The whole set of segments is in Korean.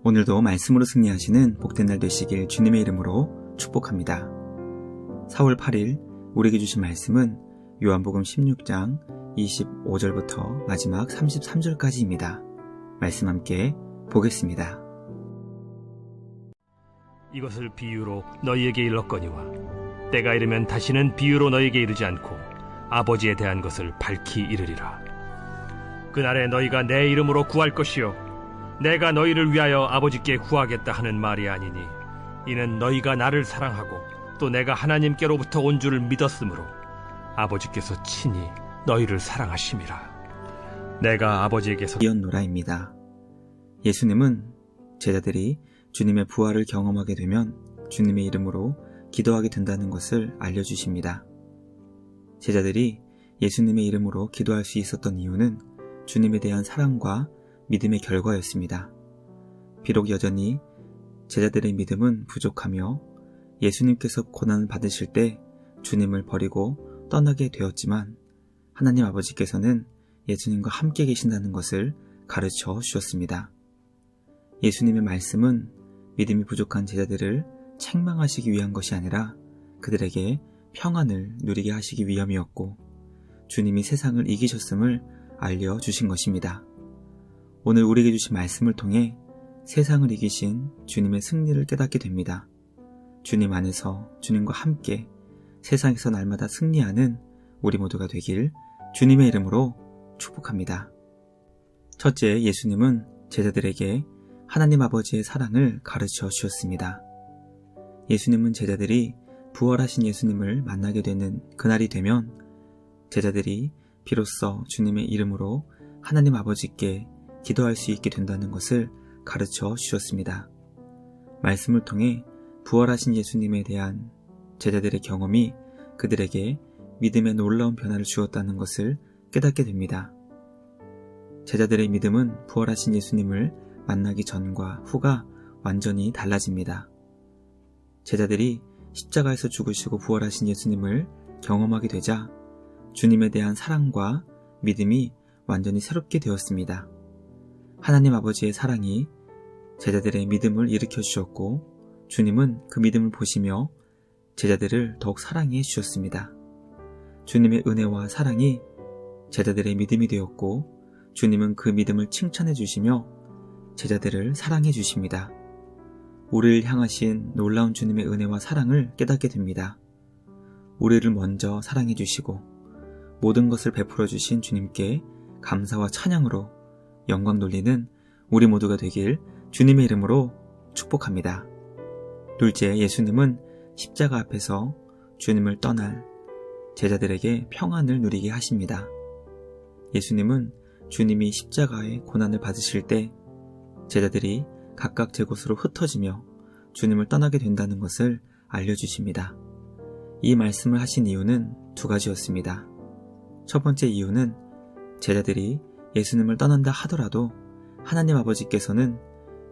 오늘도 말씀으로 승리하시는 복된 날 되시길 주님의 이름으로 축복합니다. 4월 8일 우리에게 주신 말씀은 요한복음 16장 25절부터 마지막 33절까지입니다. 말씀 함께 보겠습니다. 이것을 비유로 너희에게 일렀거니와 때가 이르면 다시는 비유로 너희에게 이르지 않고 아버지에 대한 것을 밝히 이르리라. 그날에 너희가 내 이름으로 구할 것이요 내가 너희를 위하여 아버지께 구하겠다 하는 말이 아니니 이는 너희가 나를 사랑하고 또 내가 하나님께로부터 온 줄을 믿었으므로 아버지께서 친히 너희를 사랑하심이라. 내가 아버지에게서 이언노라입니다. 예수님은 제자들이 주님의 부활을 경험하게 되면 주님의 이름으로 기도하게 된다는 것을 알려주십니다. 제자들이 예수님의 이름으로 기도할 수 있었던 이유는 주님에 대한 사랑과 믿음의 결과였습니다. 비록 여전히 제자들의 믿음은 부족하며 예수님께서 고난을 받으실 때 주님을 버리고 떠나게 되었지만 하나님 아버지께서는 예수님과 함께 계신다는 것을 가르쳐 주셨습니다. 예수님의 말씀은 믿음이 부족한 제자들을 책망하시기 위한 것이 아니라 그들에게 평안을 누리게 하시기 위함이었고 주님이 세상을 이기셨음을 알려주신 것입니다. 오늘 우리에게 주신 말씀을 통해 세상을 이기신 주님의 승리를 깨닫게 됩니다. 주님 안에서 주님과 함께 세상에서 날마다 승리하는 우리 모두가 되길 주님의 이름으로 축복합니다. 첫째, 예수님은 제자들에게 하나님 아버지의 사랑을 가르쳐 주셨습니다. 예수님은 제자들이 부활하신 예수님을 만나게 되는 그날이 되면 제자들이 비로소 주님의 이름으로 하나님 아버지께 기도할 수 있게 된다는 것을 가르쳐 주셨습니다. 말씀을 통해 부활하신 예수님에 대한 제자들의 경험이 그들에게 믿음의 놀라운 변화를 주었다는 것을 깨닫게 됩니다. 제자들의 믿음은 부활하신 예수님을 만나기 전과 후가 완전히 달라집니다. 제자들이 십자가에서 죽으시고 부활하신 예수님을 경험하게 되자 주님에 대한 사랑과 믿음이 완전히 새롭게 되었습니다. 하나님 아버지의 사랑이 제자들의 믿음을 일으켜 주셨고 주님은 그 믿음을 보시며 제자들을 더욱 사랑해 주셨습니다. 주님의 은혜와 사랑이 제자들의 믿음이 되었고 주님은 그 믿음을 칭찬해 주시며 제자들을 사랑해 주십니다. 우리를 향하신 놀라운 주님의 은혜와 사랑을 깨닫게 됩니다. 우리를 먼저 사랑해 주시고 모든 것을 베풀어 주신 주님께 감사와 찬양으로 영광 돌리는 우리 모두가 되길 주님의 이름으로 축복합니다. 둘째, 예수님은 십자가 앞에서 주님을 떠날 제자들에게 평안을 누리게 하십니다. 예수님은 주님이 십자가의 고난을 받으실 때 제자들이 각각 제 곳으로 흩어지며 주님을 떠나게 된다는 것을 알려주십니다. 이 말씀을 하신 이유는 두 가지였습니다. 첫 번째 이유는 제자들이 예수님을 떠난다 하더라도 하나님 아버지께서는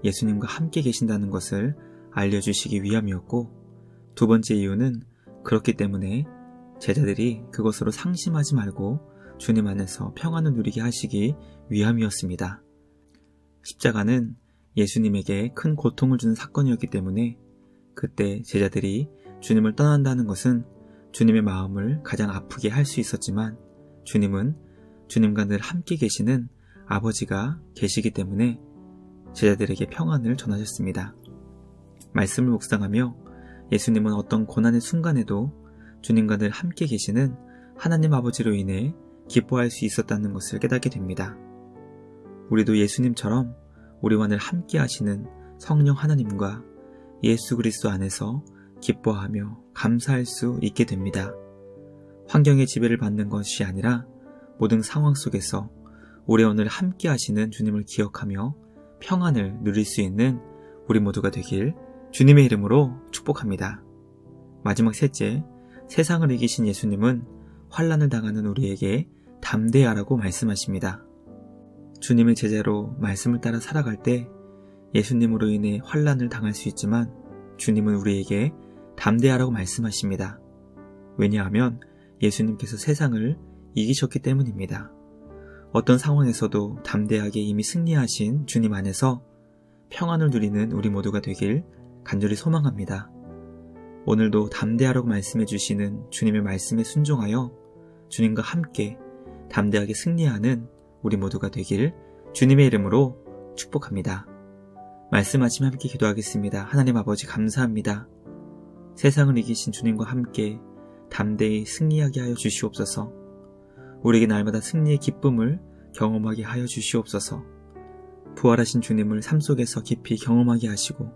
예수님과 함께 계신다는 것을 알려주시기 위함이었고 두 번째 이유는 그렇기 때문에 제자들이 그것으로 상심하지 말고 주님 안에서 평안을 누리게 하시기 위함이었습니다. 십자가는 예수님에게 큰 고통을 주는 사건이었기 때문에 그때 제자들이 주님을 떠난다는 것은 주님의 마음을 가장 아프게 할 수 있었지만 주님은 주님과 늘 함께 계시는 아버지가 계시기 때문에 제자들에게 평안을 전하셨습니다. 말씀을 묵상하며 예수님은 어떤 고난의 순간에도 주님과 늘 함께 계시는 하나님 아버지로 인해 기뻐할 수 있었다는 것을 깨닫게 됩니다. 우리도 예수님처럼 우리와 늘 함께 하시는 성령 하나님과 예수 그리스도 안에서 기뻐하며 감사할 수 있게 됩니다. 환경의 지배를 받는 것이 아니라 모든 상황 속에서 우리와 늘 함께 하시는 주님을 기억하며 평안을 누릴 수 있는 우리 모두가 되길 주님의 이름으로 축복합니다. 마지막 셋째, 세상을 이기신 예수님은 환난을 당하는 우리에게 담대하라고 말씀하십니다. 주님의 제자로 말씀을 따라 살아갈 때 예수님으로 인해 환난을 당할 수 있지만 주님은 우리에게 담대하라고 말씀하십니다. 왜냐하면 예수님께서 세상을 이기셨기 때문입니다. 어떤 상황에서도 담대하게 이미 승리하신 주님 안에서 평안을 누리는 우리 모두가 되길 간절히 소망합니다. 오늘도 담대하라고 말씀해 주시는 주님의 말씀에 순종하여 주님과 함께 담대하게 승리하는 우리 모두가 되길 주님의 이름으로 축복합니다. 말씀하시며 함께 기도하겠습니다. 하나님 아버지 감사합니다. 세상을 이기신 주님과 함께 담대히 승리하게 하여 주시옵소서. 우리에게 날마다 승리의 기쁨을 경험하게 하여 주시옵소서. 부활하신 주님을 삶 속에서 깊이 경험하게 하시고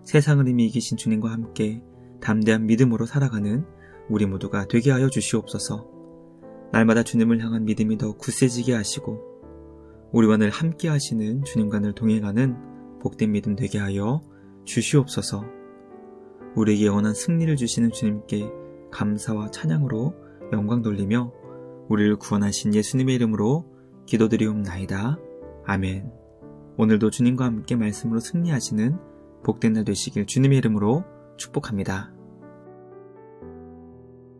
세상을 이미 이기신 주님과 함께 담대한 믿음으로 살아가는 우리 모두가 되게 하여 주시옵소서. 날마다 주님을 향한 믿음이 더 굳세지게 하시고 우리와 늘 함께 하시는 주님과 늘 동행하는 복된 믿음 되게 하여 주시옵소서. 우리에게 영원한 승리를 주시는 주님께 감사와 찬양으로 영광 돌리며 우리를 구원하신 예수님의 이름으로 기도드리옵나이다. 아멘. 오늘도 주님과 함께 말씀으로 승리하시는 복된 날 되시길 주님의 이름으로 축복합니다.